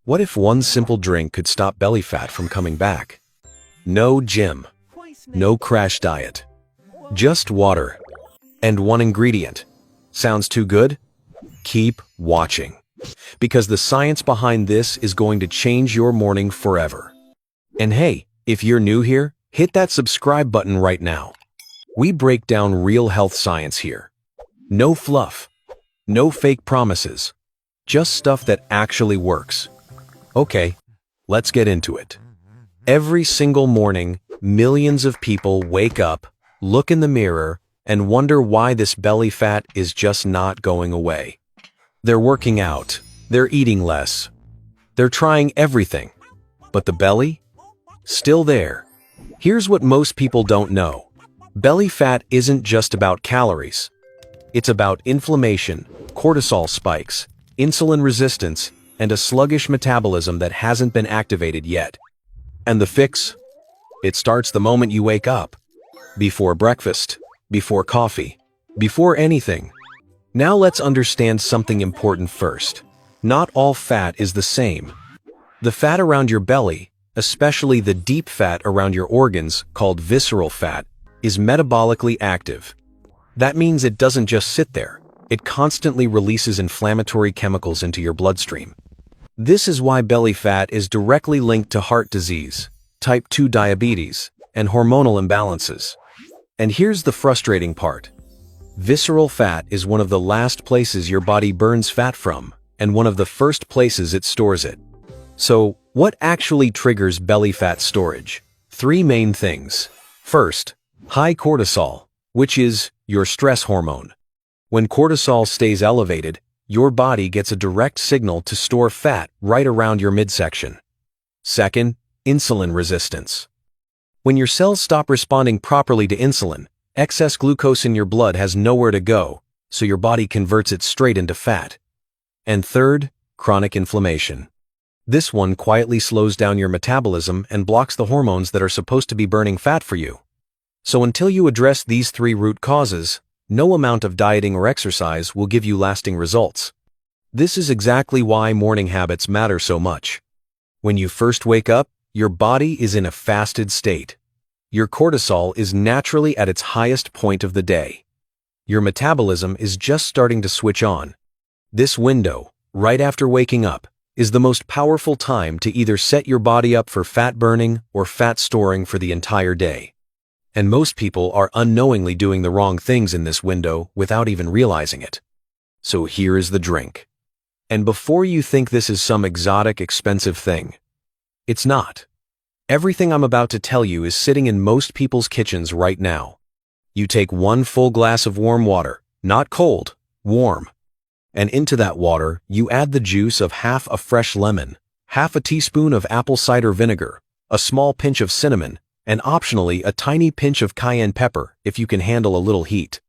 What if one simple drink could stop belly fat from coming back? No gym, no crash diet, just water, and one ingredient. Sounds too good? Keep watching, because the science behind this is going to change your morning forever. And hey, if you're new here, hit that subscribe button right now. We break down real health science here. No fluff, no fake promises, just stuff that actually works. Okay, let's get into it. Every single morning, millions of people wake up, look in the mirror, and wonder why this belly fat is just not going away. They're working out, they're eating less, they're trying everything, but the belly? Still there. Here's what most people don't know. Belly fat isn't just about calories. It's about inflammation, cortisol spikes, insulin resistance, and a sluggish metabolism that hasn't been activated yet. And the fix? It starts the moment you wake up. Before breakfast, before coffee, before anything. Now let's understand something important first. Not all fat is the same. The fat around your belly, especially the deep fat around your organs, called visceral fat, is metabolically active. That means it doesn't just sit there. It constantly releases inflammatory chemicals into your bloodstream. This is why belly fat is directly linked to heart disease, type 2 diabetes, and hormonal imbalances. And here's the frustrating part. Visceral fat is one of the last places your body burns fat from, and one of the first places it stores it. So, what actually triggers belly fat storage? 3 main things. First, high cortisol, which is your stress hormone. When cortisol stays elevated, your body gets a direct signal to store fat right around your midsection. Second, insulin resistance. When your cells stop responding properly to insulin, excess glucose in your blood has nowhere to go, so your body converts it straight into fat. And third, chronic inflammation. This one quietly slows down your metabolism and blocks the hormones that are supposed to be burning fat for you. So until you address these 3 root causes, no amount of dieting or exercise will give you lasting results. This is exactly why morning habits matter so much. When you first wake up, your body is in a fasted state. Your cortisol is naturally at its highest point of the day. Your metabolism is just starting to switch on. This window, right after waking up, is the most powerful time to either set your body up for fat burning or fat storing for the entire day. And most people are unknowingly doing the wrong things in this window without even realizing it. So here is the drink. And before you think this is some exotic, expensive thing, it's not. Everything I'm about to tell you is sitting in most people's kitchens right now. You take 1 full glass of warm water, not cold, warm. And into that water, you add the juice of half a fresh lemon, half a teaspoon of apple cider vinegar, a small pinch of cinnamon, and optionally a tiny pinch of cayenne pepper if you can handle a little heat.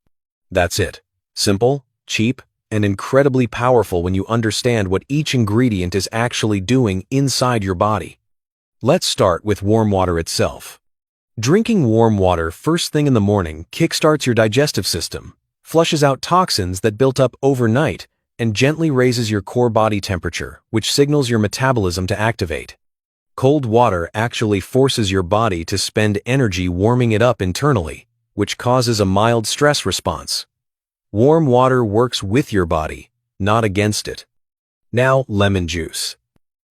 That's it. Simple, cheap, and incredibly powerful when you understand what each ingredient is actually doing inside your body. Let's start with warm water itself. Drinking warm water first thing in the morning kickstarts your digestive system, flushes out toxins that built up overnight, and gently raises your core body temperature, which signals your metabolism to activate. Cold water actually forces your body to spend energy warming it up internally, which causes a mild stress response. Warm water works with your body, not against it. Now, lemon juice.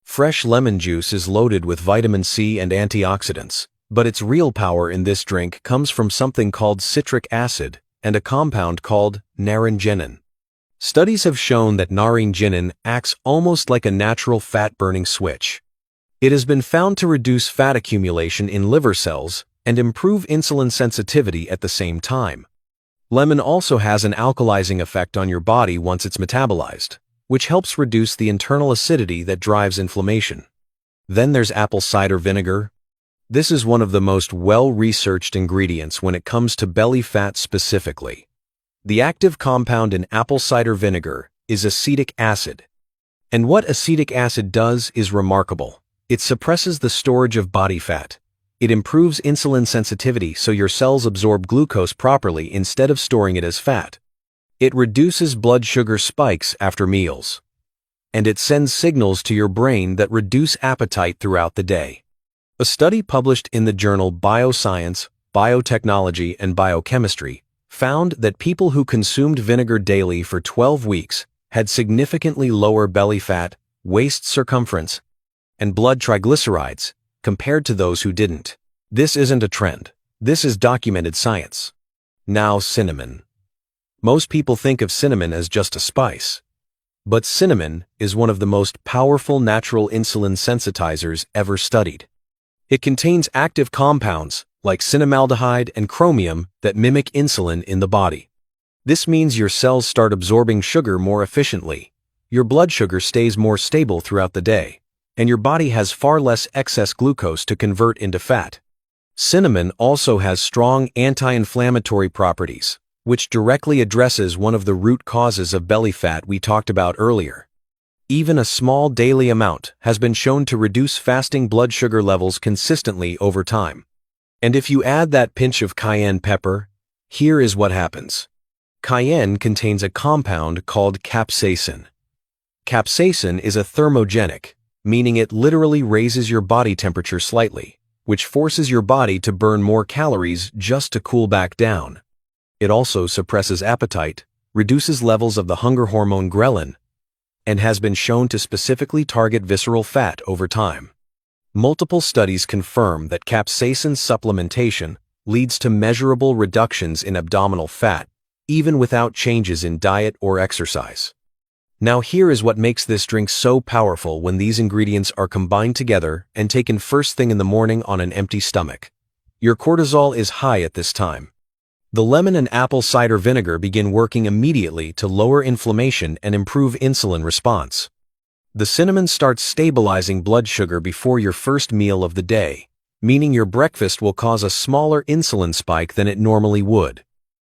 Fresh lemon juice is loaded with vitamin C and antioxidants, but its real power in this drink comes from something called citric acid and a compound called naringenin. Studies have shown that naringenin acts almost like a natural fat-burning switch. It has been found to reduce fat accumulation in liver cells and improve insulin sensitivity at the same time. Lemon also has an alkalizing effect on your body once it's metabolized, which helps reduce the internal acidity that drives inflammation. Then there's apple cider vinegar. This is one of the most well-researched ingredients when it comes to belly fat specifically. The active compound in apple cider vinegar is acetic acid. And what acetic acid does is remarkable. It suppresses the storage of body fat. It improves insulin sensitivity so your cells absorb glucose properly instead of storing it as fat. It reduces blood sugar spikes after meals. and it sends signals to your brain that reduce appetite throughout the day. A study published in the journal Bioscience, Biotechnology, and Biochemistry found that people who consumed vinegar daily for 12 weeks had significantly lower belly fat, waist circumference, and blood triglycerides compared to those who didn't. This isn't a trend. This is documented science. Now, cinnamon. Most people think of cinnamon as just a spice. But cinnamon is one of the most powerful natural insulin sensitizers ever studied. It contains active compounds like cinnamaldehyde and chromium that mimic insulin in the body. This means your cells start absorbing sugar more efficiently, your blood sugar stays more stable throughout the day, and your body has far less excess glucose to convert into fat. Cinnamon also has strong anti-inflammatory properties, which directly addresses one of the root causes of belly fat we talked about earlier. Even a small daily amount has been shown to reduce fasting blood sugar levels consistently over time. And if you add that pinch of cayenne pepper, here is what happens. Cayenne contains a compound called capsaicin. Capsaicin is a thermogenic, meaning it literally raises your body temperature slightly, which forces your body to burn more calories just to cool back down. It also suppresses appetite, reduces levels of the hunger hormone ghrelin, and has been shown to specifically target visceral fat over time. Multiple studies confirm that capsaicin supplementation leads to measurable reductions in abdominal fat, even without changes in diet or exercise. Now here is what makes this drink so powerful when these ingredients are combined together and taken first thing in the morning on an empty stomach. Your cortisol is high at this time. The lemon and apple cider vinegar begin working immediately to lower inflammation and improve insulin response. The cinnamon starts stabilizing blood sugar before your first meal of the day, meaning your breakfast will cause a smaller insulin spike than it normally would.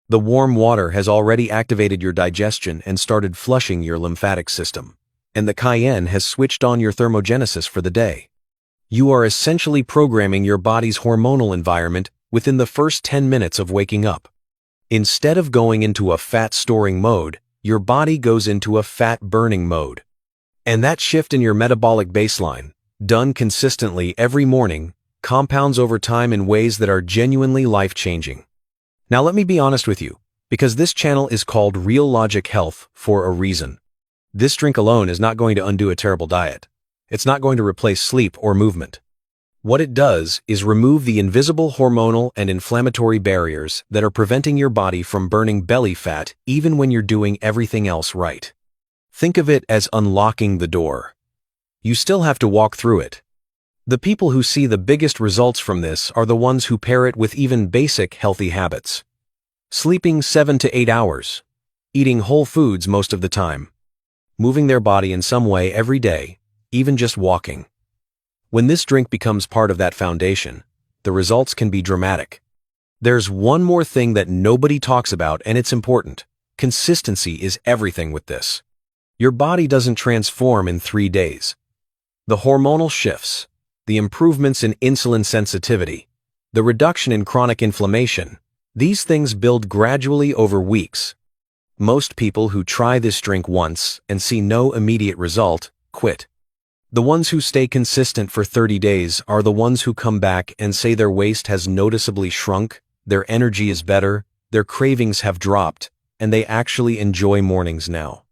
The warm water has already activated your digestion and started flushing your lymphatic system, and the cayenne has switched on your thermogenesis for the day. You are essentially programming your body's hormonal environment within the first 10 minutes of waking up. Instead of going into a fat-storing mode, your body goes into a fat-burning mode. And that shift in your metabolic baseline, done consistently every morning, compounds over time in ways that are genuinely life-changing. Now let me be honest with you, because this channel is called Real Logic Health for a reason. This drink alone is not going to undo a terrible diet. It's not going to replace sleep or movement. What it does is remove the invisible hormonal and inflammatory barriers that are preventing your body from burning belly fat even when you're doing everything else right. Think of it as unlocking the door. You still have to walk through it. The people who see the biggest results from this are the ones who pair it with even basic healthy habits. Sleeping 7 to 8 hours, eating whole foods most of the time, moving their body in some way every day, even just walking. When this drink becomes part of that foundation, the results can be dramatic. There's one more thing that nobody talks about, and it's important. Consistency is everything with this. Your body doesn't transform in 3 days. The hormonal shifts, the improvements in insulin sensitivity, the reduction in chronic inflammation, these things build gradually over weeks. Most people who try this drink once and see no immediate result quit. The ones who stay consistent for 30 days are the ones who come back and say their waist has noticeably shrunk, their energy is better, their cravings have dropped, and they actually enjoy mornings now.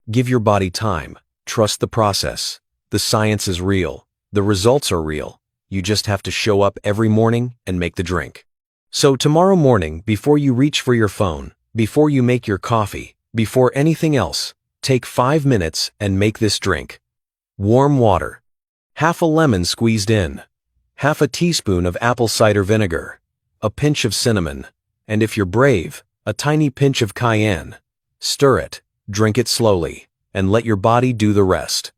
Give your body time. Trust the process. The science is real. The results are real. You just have to show up every morning and make the drink. So tomorrow morning, before you reach for your phone, before you make your coffee, before anything else, take 5 minutes and make this drink. Warm water, half a lemon squeezed in, half a teaspoon of apple cider vinegar, a pinch of cinnamon, and if you're brave, a tiny pinch of cayenne. Stir it, drink it slowly, and let your body do the rest.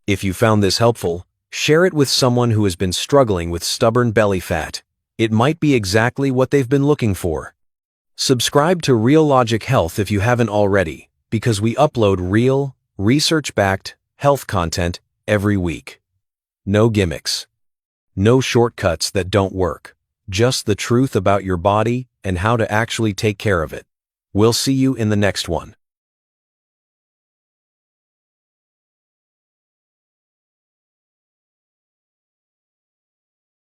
If you found this helpful, share it with someone who has been struggling with stubborn belly fat. It might be exactly what they've been looking for. Subscribe to Real Logic Health if you haven't already, because we upload real, research-backed health content every week. No gimmicks. No shortcuts that don't work. Just the truth about your body and how to actually take care of it. We'll see you in the next one.